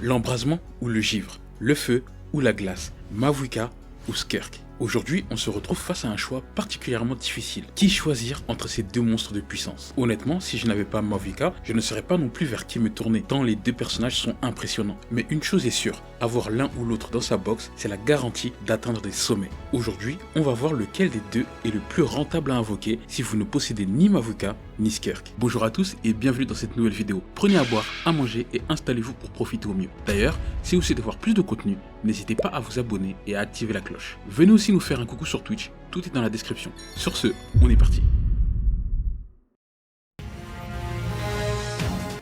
L'embrasement ou le givre, le feu ou la glace, Mavuka ou Skirk. Aujourd'hui, on se retrouve face à un choix particulièrement difficile. Qui choisir entre ces deux monstres de puissance? Honnêtement, si je n'avais pas Mavuka, je ne saurais pas non plus vers qui me tourner, tant les deux personnages sont impressionnants. Mais une chose est sûre, avoir l'un ou l'autre dans sa box, c'est la garantie d'atteindre des sommets. Aujourd'hui, on va voir lequel des deux est le plus rentable à invoquer si vous ne possédez ni Mavuka ni Skirk. Bonjour à tous et bienvenue dans cette nouvelle vidéo. Prenez à boire, à manger et installez-vous pour profiter au mieux. D'ailleurs, si vous souhaitez voir plus de contenu, n'hésitez pas à vous abonner et à activer la cloche. Venez aussi nous faire un coucou sur Twitch, tout est dans la description. Sur ce, on est parti.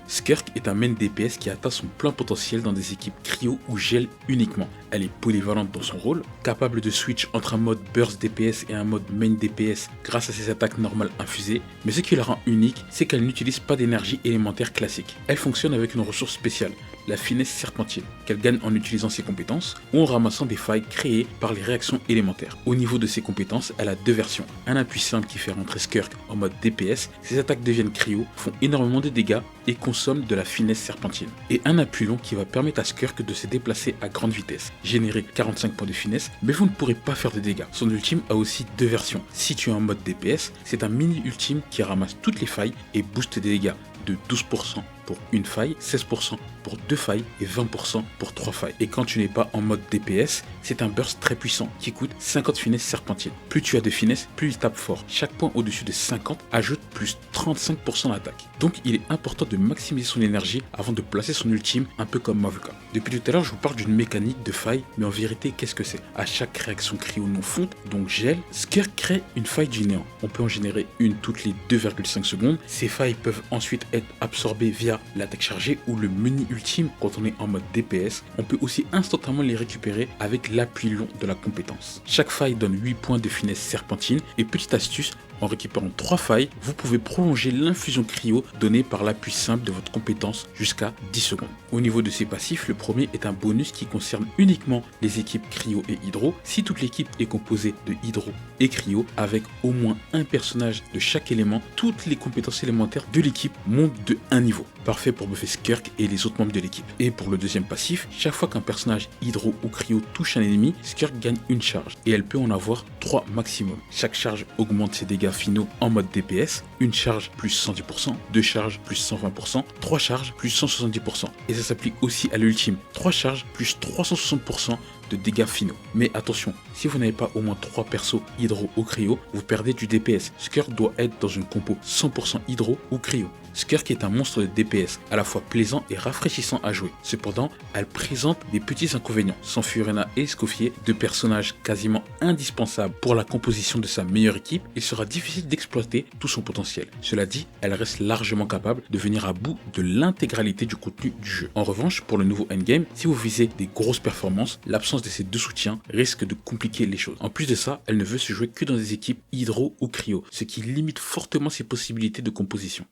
Skirk est un main DPS qui atteint son plein potentiel dans des équipes cryo ou gel uniquement. Elle est polyvalente dans son rôle, capable de switch entre un mode burst DPS et un mode main DPS grâce à ses attaques normales infusées, mais ce qui la rend unique, c'est qu'elle n'utilise pas d'énergie élémentaire classique. Elle fonctionne avec une ressource spéciale, la finesse serpentine, qu'elle gagne en utilisant ses compétences ou en ramassant des failles créées par les réactions élémentaires. Au niveau de ses compétences, elle a deux versions. Un appui simple qui fait rentrer Skirk en mode DPS, ses attaques deviennent cryo, font énormément de dégâts et consomment de la finesse serpentine. Et un appui long qui va permettre à Skirk de se déplacer à grande vitesse, générer 45 points de finesse, mais vous ne pourrez pas faire de dégâts. Son ultime a aussi deux versions. Si tu es en mode DPS, c'est un mini ultime qui ramasse toutes les failles et booste des dégâts de 12% pour une faille, 16% pour deux failles et 20% pour trois failles. Et quand tu n'es pas en mode DPS, c'est un burst très puissant qui coûte 50 finesses serpentines. Plus tu as de finesse, plus il tape fort. Chaque point au-dessus de 50 ajoute plus 35% d'attaque. Donc il est important de maximiser son énergie avant de placer son ultime, un peu comme Mavuka. Depuis tout à l'heure, je vous parle d'une mécanique de faille, mais en vérité, qu'est-ce que c'est? À chaque réaction cryo non fonte, donc gel, Skirk crée une faille du néant. On peut en générer une toutes les 2,5 secondes. Ces failles peuvent ensuite être absorbées via l'attaque chargée ou le menu ultime quand on est en mode DPS. On peut aussi instantanément les récupérer avec l'appui long de la compétence. Chaque faille donne 8 points de finesse serpentine et petite astuce, en récupérant 3 failles, vous pouvez prolonger l'infusion cryo donnée par l'appui simple de votre compétence jusqu'à 10 secondes. Au niveau de ses passifs, le premier est un bonus qui concerne uniquement les équipes cryo et hydro. Si toute l'équipe est composée de hydro et cryo, avec au moins un personnage de chaque élément, toutes les compétences élémentaires de l'équipe montent de 1 niveau. Parfait pour buffer Skirk et les autres membres de l'équipe. Et pour le deuxième passif, chaque fois qu'un personnage hydro ou cryo touche un ennemi, Skirk gagne une charge et elle peut en avoir 3 maximum. Chaque charge augmente ses dégâts finaux en mode DPS, une charge plus 110%, deux charges plus 120%, trois charges plus 170%. Et ça s'applique aussi à l'ultime, 3 charges plus 360% de dégâts finaux. Mais attention, si vous n'avez pas au moins 3 persos hydro ou cryo, vous perdez du DPS. Skirk doit être dans une compo 100% hydro ou cryo. Skirk est un monstre de DPS, à la fois plaisant et rafraîchissant à jouer. Cependant, elle présente des petits inconvénients. Sans Furena et Escoffier, deux personnages quasiment indispensables pour la composition de sa meilleure équipe, il sera difficile d'exploiter tout son potentiel. Cela dit, elle reste largement capable de venir à bout de l'intégralité du contenu du jeu. En revanche, pour le nouveau endgame, si vous visez des grosses performances, l'absence de ces deux soutiens risque de compliquer les choses. En plus de ça, elle ne veut se jouer que dans des équipes hydro ou cryo, ce qui limite fortement ses possibilités de composition.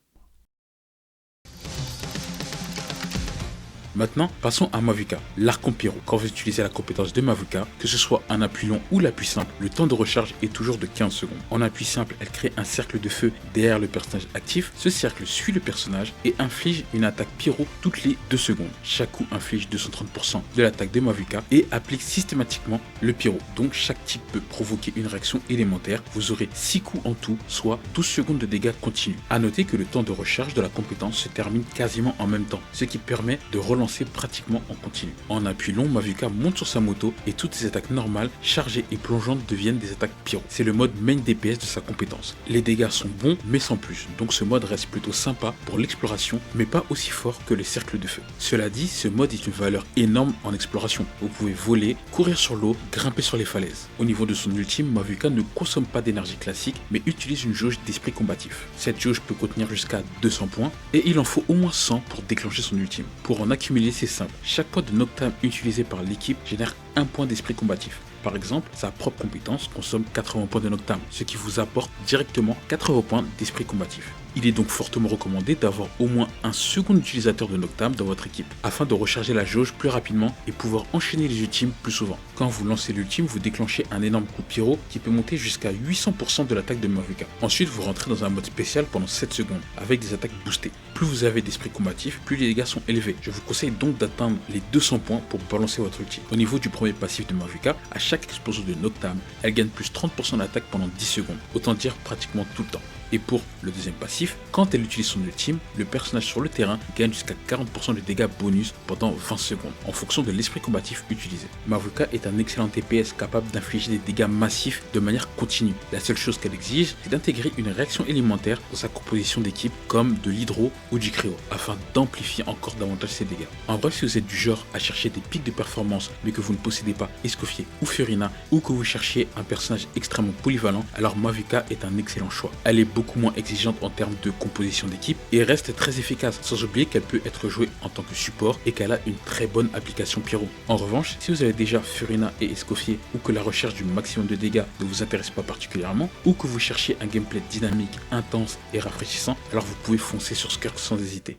Maintenant, passons à Mavuka, l'archon pyro. Quand vous utilisez la compétence de Mavuka, que ce soit un appui long ou l'appui simple, le temps de recharge est toujours de 15 secondes. En appui simple, elle crée un cercle de feu derrière le personnage actif. Ce cercle suit le personnage et inflige une attaque pyro toutes les 2 secondes. Chaque coup inflige 230% de l'attaque de Mavuka et applique systématiquement le pyro. Donc chaque type peut provoquer une réaction élémentaire. Vous aurez 6 coups en tout, soit 12 secondes de dégâts continus. A noter que le temps de recharge de la compétence se termine quasiment en même temps, ce qui permet de relancer pratiquement en continu. En appui long, Mavuka monte sur sa moto et toutes ses attaques normales, chargées et plongeantes deviennent des attaques pyro. C'est le mode main DPS de sa compétence. Les dégâts sont bons mais sans plus, donc ce mode reste plutôt sympa pour l'exploration mais pas aussi fort que les cercles de feu. Cela dit, ce mode est une valeur énorme en exploration. Vous pouvez voler, courir sur l'eau, grimper sur les falaises. Au niveau de son ultime, Mavuka ne consomme pas d'énergie classique mais utilise une jauge d'esprit combatif. Cette jauge peut contenir jusqu'à 200 points et il en faut au moins 100 pour déclencher son ultime. Pour en accumuler, c'est simple. Chaque point de knockdown utilisé par l'équipe génère un point d'esprit combatif. par exemple, sa propre compétence consomme 80 points de Noctame, ce qui vous apporte directement 80 points d'esprit combatif. Il est donc fortement recommandé d'avoir au moins un second utilisateur de Noctame dans votre équipe, afin de recharger la jauge plus rapidement et pouvoir enchaîner les ultimes plus souvent. Quand vous lancez l'ultime, vous déclenchez un énorme coup pyro qui peut monter jusqu'à 800% de l'attaque de Mavuka. Ensuite, vous rentrez dans un mode spécial pendant 7 secondes, avec des attaques boostées. Plus vous avez d'esprit combatif, plus les dégâts sont élevés. Je vous conseille donc d'atteindre les 200 points pour balancer votre ulti. Au niveau du premier passif de Mavuka, à chaque explosion de Noctame, elle gagne plus 30% d'attaque pendant 10 secondes, autant dire pratiquement tout le temps. Et pour le deuxième passif, quand elle utilise son ultime, le personnage sur le terrain gagne jusqu'à 40% de dégâts bonus pendant 20 secondes, en fonction de l'esprit combatif utilisé. Mavuka est un excellent TPS capable d'infliger des dégâts massifs de manière continue. La seule chose qu'elle exige, c'est d'intégrer une réaction élémentaire dans sa composition d'équipe, comme de l'hydro ou du cryo, afin d'amplifier encore davantage ses dégâts. En bref, si vous êtes du genre à chercher des pics de performance, mais que vous ne possédez pas Escoffier ou Furina, ou que vous cherchez un personnage extrêmement polyvalent, alors Mavuka est un excellent choix. Elle est beaucoup moins exigeante en termes de composition d'équipe et reste très efficace, sans oublier qu'elle peut être jouée en tant que support et qu'elle a une très bonne application pyro. En revanche, si vous avez déjà Furina et Escoffier ou que la recherche du maximum de dégâts ne vous intéresse pas particulièrement ou que vous cherchez un gameplay dynamique, intense et rafraîchissant, alors vous pouvez foncer sur Skirk sans hésiter.